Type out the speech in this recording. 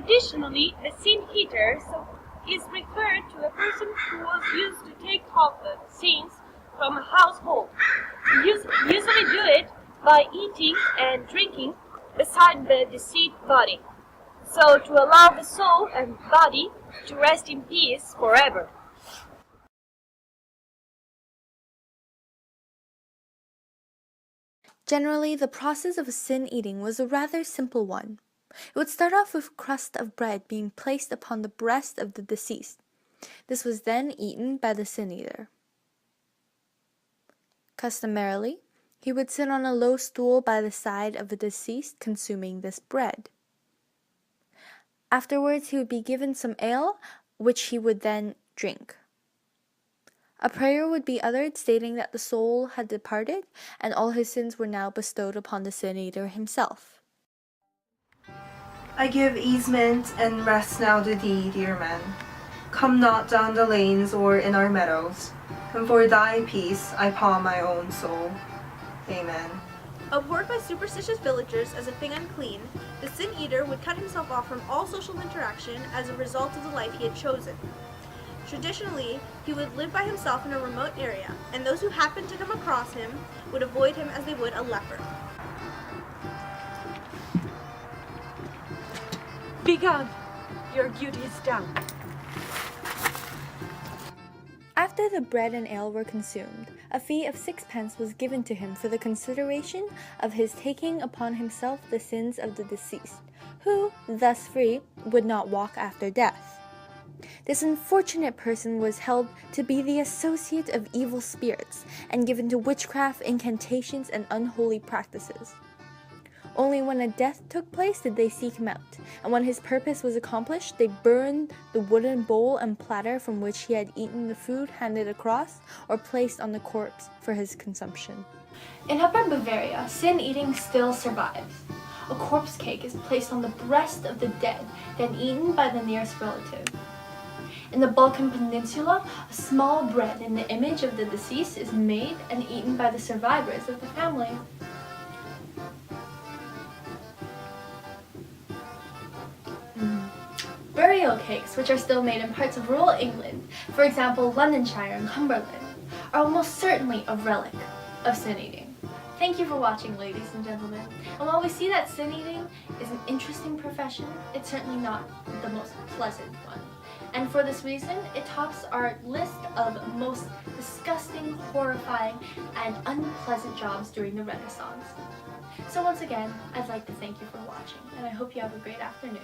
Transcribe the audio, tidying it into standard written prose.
Traditionally, the sin eater is referred to a person who was used to take off the sins from a household. Usually do it by eating and drinking beside the deceased body, so to allow the soul and body to rest in peace forever. Generally, the process of sin eating was a rather simple one. It would start off with a crust of bread being placed upon the breast of the deceased. This was then eaten by the sin eater. Customarily, he would sit on a low stool by the side of the deceased consuming this bread. Afterwards, he would be given some ale, which he would then drink. A prayer would be uttered stating that the soul had departed and all his sins were now bestowed upon the sin eater himself. I give easement and rest now to thee, dear man. Come not down the lanes or in our meadows, and for thy peace I pawn my own soul. Amen. Abhorred by superstitious villagers as a thing unclean, the sin eater would cut himself off from all social interaction as a result of the life he had chosen. Traditionally, he would live by himself in a remote area, and those who happened to come across him would avoid him as they would a leper. Begone! Your duty is done. After the bread and ale were consumed, a fee of 6 pence was given to him for the consideration of his taking upon himself the sins of the deceased, who, thus free, would not walk after death. This unfortunate person was held to be the associate of evil spirits and given to witchcraft, incantations, and unholy practices. Only when a death took place did they seek him out, and when his purpose was accomplished, they burned the wooden bowl and platter from which he had eaten the food handed across or placed on the corpse for his consumption. In Upper Bavaria, sin eating still survives. A corpse cake is placed on the breast of the dead, then eaten by the nearest relative. In the Balkan Peninsula, a small bread in the image of the deceased is made and eaten by the survivors of the family. Burial cakes, which are still made in parts of rural England, for example Londonshire and Cumberland, are almost certainly a relic of sin eating. Thank you for watching, ladies and gentlemen. And while we see that sin eating is an interesting profession, it's certainly not the most pleasant one. And for this reason, it tops our list of most disgusting, horrifying, and unpleasant jobs during the Renaissance. So once again, I'd like to thank you for watching, and I hope you have a great afternoon.